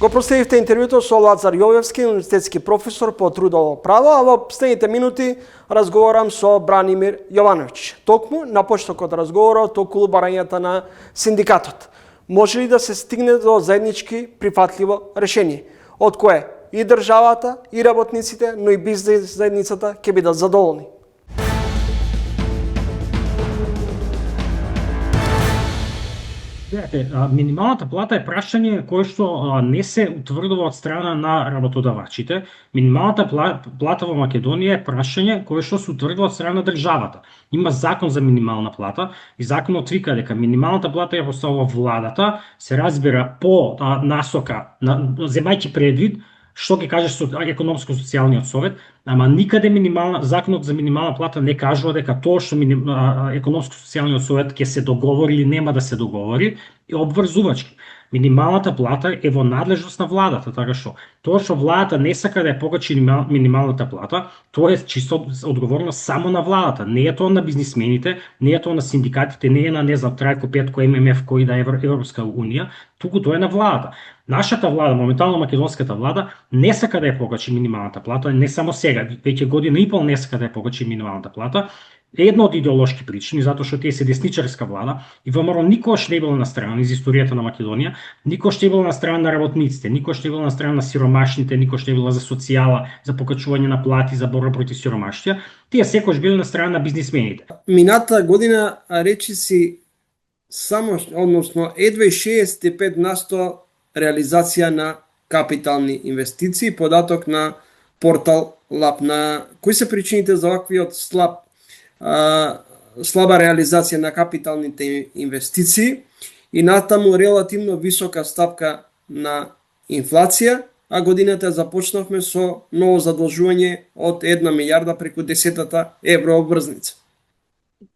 Го проследивте интервјуто со Лазар Јовевски, универзитетски професор по трудово право, а во следните минути разговарам со Бранимир Јовановиќ. Токму на почетокот разговорот околу барањата на синдикатот. Може ли да се стигне до заеднички прифатливо решение, од кое и државата, и работниците, но и бизнес заедницата ќе бидат задоволни? Минималната плата е прашање кое што не се утврдува од страна на работодавачите. Минималната плата во Македонија е прашање кое што се утврдува од страна на државата. Има закон за минимална плата и законот вика дека минималната плата ја поставува владата, се разбира по насока, земајќи предвид што ќе каже економско-социјалниот совет, ама никаде законот за минимална плата не кажува дека тоа што економско-социјалниот совет ќе се договори или нема да се договори е обврзувачки. Минималната плата е во надлежност на владата, така што тоа што владата не сака да ја покачи минималната плата, тоа е чисто одговорност само на владата, не е тоа на бизнисмените, не е тоа на синдикатите, не е на Трајко Петко, ММФ, кој да Европска унија, туку тоа е на владата. Нашата влада, моментално македонската влада, не сака да ја покачи минималната плата, не само сега, веќе година и пол не сака да ја покачи минималната плата. Едно од идеолошки причини, затоа што тие се десничарска влада и ВМРО никогаш не била на страна из историјата на Македонија, никогаш не била на страна на работниците, никогаш не била на страна на сиромашните, никогаш не била за социјала, за покачување на плати, за борба против сиромаштија. Тие секогаш били на страна на бизнисмените. Мината година речиси само, односно едва 65% реализација на капитални инвестиции, податок на портал Лап. На кои се причините за ваквиот слаба реализација на капиталните инвестиции и натаму релативно висока стапка на инфлација, а годината започнавме со ново задолжување од 1 милиарда преку 10-та еврообврзница.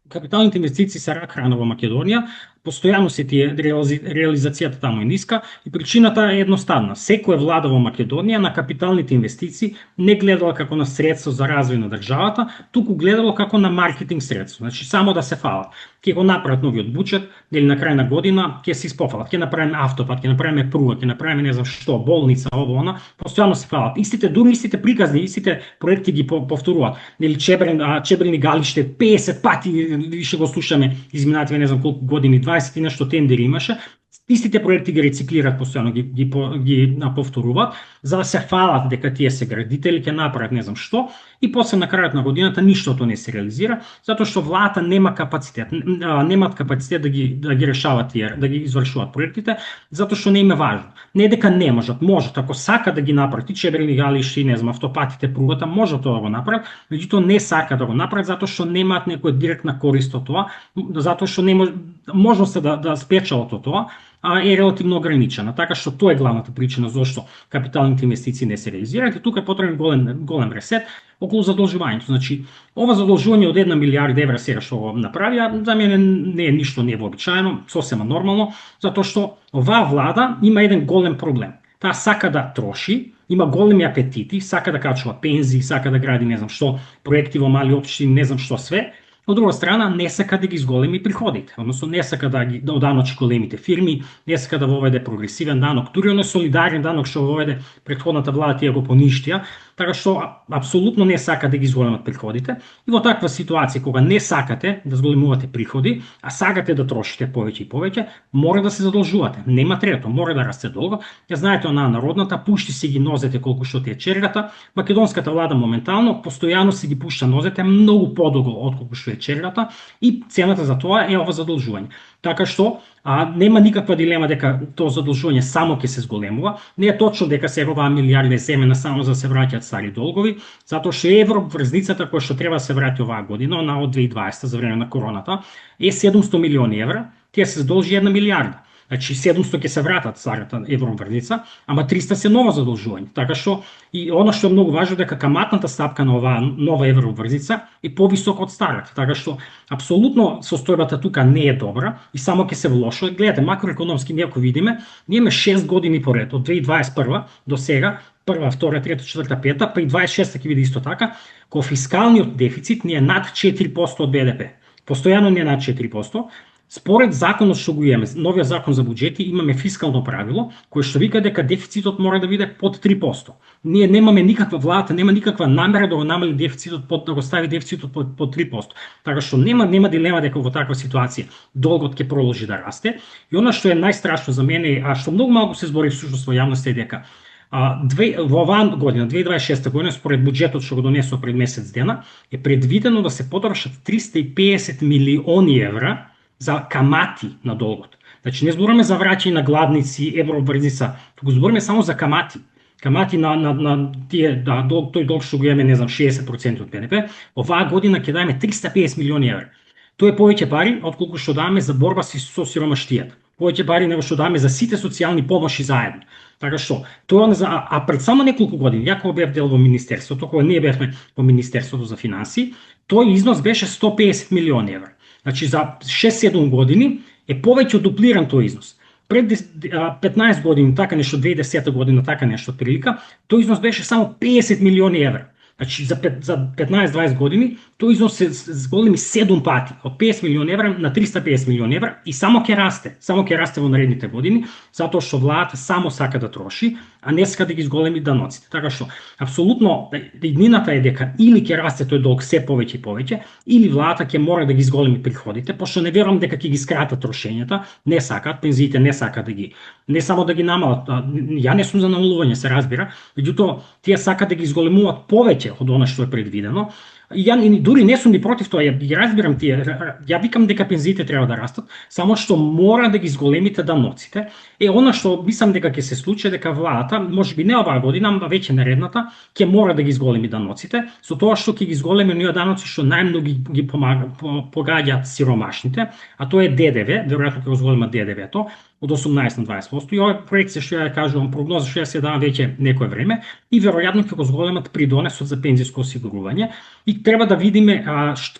Капиталните инвестиции се рак рана во Македонија, постојано се тие реализацијата таму е ниска и причината е едноставна. Секоја влада во Македонија на капиталните инвестиции не гледала како на средство за развој на државата, туку гледало како на маркетинг средство. Значи само да се фалат. Ќе го направат новиот буџет, дали на крај на година ќе се испофалат, ќе направиме автопат, ќе направиме пруга, ќе направиме не знам што, болница, ово она, постојано се фалат. Истите приказни, истите проекти ги повторуваат. Нели Чебрин и Галиште 50 пати више го слушаме изминативе не знам колку години, 20 и нешто тендери имаше, истите проекти ги рециклираат постојано, ги повторуваат, за да се фалат дека тие се градители, ќе направат не знам што, и после на крајот на годината ништото не се реализира, затоа што владата нема капацитет, немаат капацитет да ги решават тие, да ги извршуваат проектите, затоа што не им е важно. Не дека не можат, ако сака да ги направат, и Чебрин и Галиште, не знам, автопатите, пругата, можат тоа да го направат, меѓутоа не сака да го направат затоа што немаат некоја директна корист од тоа, затоа што не можноста да спечелат од тоа е релативно ограничена. Така што тоа е главната причина зошто капиталните инвестиции не се реализираат и тука е потребен голем ресет околу задолжувањето. Значи, ова задолжување од 1 милиарда евра сега што го направија, за мене не е ништо невообичаено, сосема нормално, затоа што оваа влада има еден голем проблем. Таа сака да троши, има големи апетити, сака да качува пензии, сака да гради не знам што, проекти во мали општини, не знам што све. Од друга страна, не сака да ги изголеми приходите, односно не сака да оданочи големите фирми, не сака да воведе прогресивен данок, дури оној солидарен данок што воведе претходната влада, тие го поништија, така што апсолутно не сака да ги изголемат приходите. И во таква ситуација, кога не сакате да зголемувате приходи, а сакате да трошите повеќе и повеќе, мора да се задолжувате. Нема трето, мора да расте долго. Ја знаете онаа народната, пушти си ги нозете колку што ти е чергата. Македонската влада моментално постојано си ги пушта нозете многу подолго отколку што е чергата и цената за тоа е ова задолжување. Така што нема никаква дилема дека тоа задолжување само ќе се зголемува. Не е точно дека се оваа милиарда е земена само за да се враќаат стари долгови, затоа што евроврзницата која што треба да се врати оваа година, она од 2020 за време на короната, е 700 милиони евра, тие се задолжи 1 милиарда. Значи 700 ќе се вратат старата евроврзница, ама 300 се ново задолжување. Така што и она што е многу важно дека каматната стапка на оваа нова евроврзница е повисока од старата. Така што апсолутно состојбата тука не е добра и само ќе се влошува. Гледате, макроекономски ние ако видиме, ние имаме 6 години поред од 2021 до сега, прва, втора, трета, четврта, пета, па и 26-та ќе биде исто така, кога фискалниот дефицит ни е над 4% од БДП. Постојано не е над 4%. Според законот што го имаме, новиот закон за буџети, имаме фискално правило кој што вика дека дефицитот мора да биде под 3%. Ние немаме никаква владата, нема никаква намера да го намали дефицитот да го стави дефицитот под 3%. Така што нема дилема дека во таква ситуација долгот ќе продолжи да расте. И она што е најстрашно за мене, а што многу малку се збори всушност во јавноста, е дека во оваа година, 2026 година, според буџетот што го донесува пред месец дена, е предвидено да се потрошат 350 милиони евра за камати на долгот. Значи не зборуваме за враќање на гладници, еврообврзница, туку зборуваме само за камати. Камати на тие тој долг што го имаме, не знам, 60% од БНП, оваа година ќе дадеме 350 милиони евра. Тоа е повеќе пари отколку што даваме за борба со сиромаштијата. Повеќе пари него што даваме за сите социјални помоши заедно. Така што, а пред само неколку години, ја кога бев дел во министерството, кога ние бевме во Министерството за финансии, тој износ беше 150 милиони евра. Значи за 6-7 години е повеќе од дуплиран тој износ. Пред 15 години, така нешто, 2010 година, така нешто прилика, тој износ беше само 50 милиони евра. Значи за 15-20 години тој износ се зголеми 7 пати, од 50 милиони евра на 350 милиони евра, и само ќе расте во наредните години, затоа што владата само сака да троши, а не сака да ги зголеми даноците. Така што апсолутно иднината е дека или ќе расте тој долг се повеќе и повеќе, или владата ќе мора да ги зголеми приходите, пошто не верувам дека ќе ги скратат трошењата, не сакаат, пензиите не сакаат да ги, не само да ги намалат, ја не сум за намалување, се разбира, меѓутоа тие сакаат да ги зголемуваат повеќе од она што е предвидено. И ја дури не сум ни против тоа, ја разбирам тие, ја викам дека пензиите треба да растат, само што мора да ги зголемите даноците. Она што мислам дека ќе се случи, дека владата, можеби не оваа година, ама веќе наредната, ќе мора да ги зголеми даноците, со тоа што ќе ги зголеми оние даноци што најмногу ги погаѓаат сиромашните, а тоа е ДДВ, веројатно ќе го зголемат ДДВ-то од 18 на 20%. И ова проекција што ја кажувам, прогноза што ја се дава веќе некое време, и веројатно ќе го зголемат придонесот за пензиско осигурување. И треба да видиме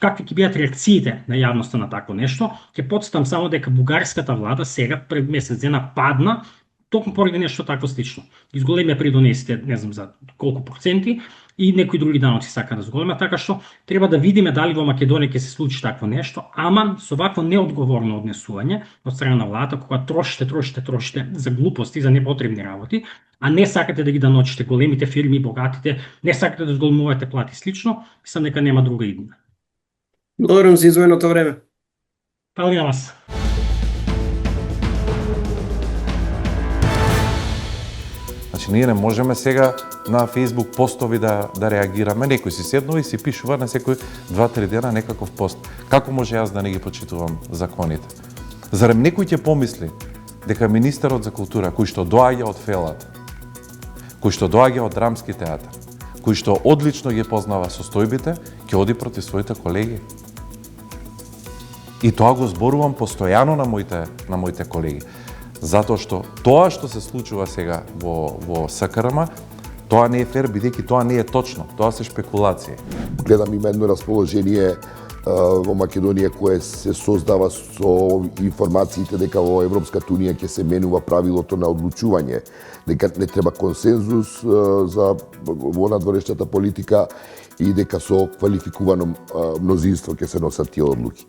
какви ќе бидат реакциите на јавноста на такво нешто. Ќе потстам само дека бугарската влада сега пред месец дена падна токму поради нешто такво слично. Изголемија придонесите, не знам за колку проценти, и некои други даноци сака да зголемат, така што треба да видиме дали во Македонија ќе се случи такво нешто, ама со вакво неодговорно однесување од страна на владата, кога трошите за глупости, за непотребни работи, а не сакате да ги даночите големите фирми, богатите, не сакате да зголемувате плати слично, мислам дека нема друга иднина. Благодарам за извоеното време. Фала на вас. Значи, ние не можеме сега на Facebook постови да реагираме. Некој си седнува и си пишува на секој 2-3 дена некаков пост. Како може јас да не ги почитувам законите? Зарем некој ќе помисли дека министерот за култура, кој што доаѓа од Фелата, кој што доаѓа од Драмски театар, кој што одлично ги познава состојбите, ќе оди против своите колеги? И тоа го зборувам постојано на моите колеги. Затоа што тоа што се случува сега во СКРМ, тоа не е фер, бидејќи тоа не е точно, тоа се шпекулации. Гледам има едно расположение во Македонија кое се создава со информациите дека во Европската унија ќе се менува правилото на одлучување, дека не треба консензус за во надворешната политика и дека со квалификувано мнозинство ќе се носат тие одлуки.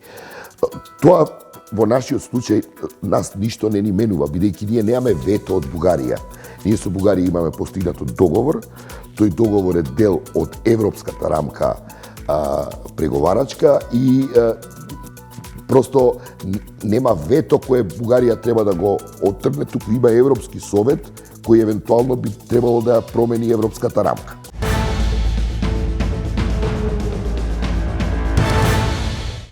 Тоа во нашиот случај нас ништо не ни менува, бидејќи ние немаме вето од Бугарија. Ние со Бугарија имаме постигнато договор, тој договор е дел од европската рамка преговарачка и просто нема вето кое Бугарија треба да го оттргне, туку има Европски совет кој евентуално би требало да промени европската рамка.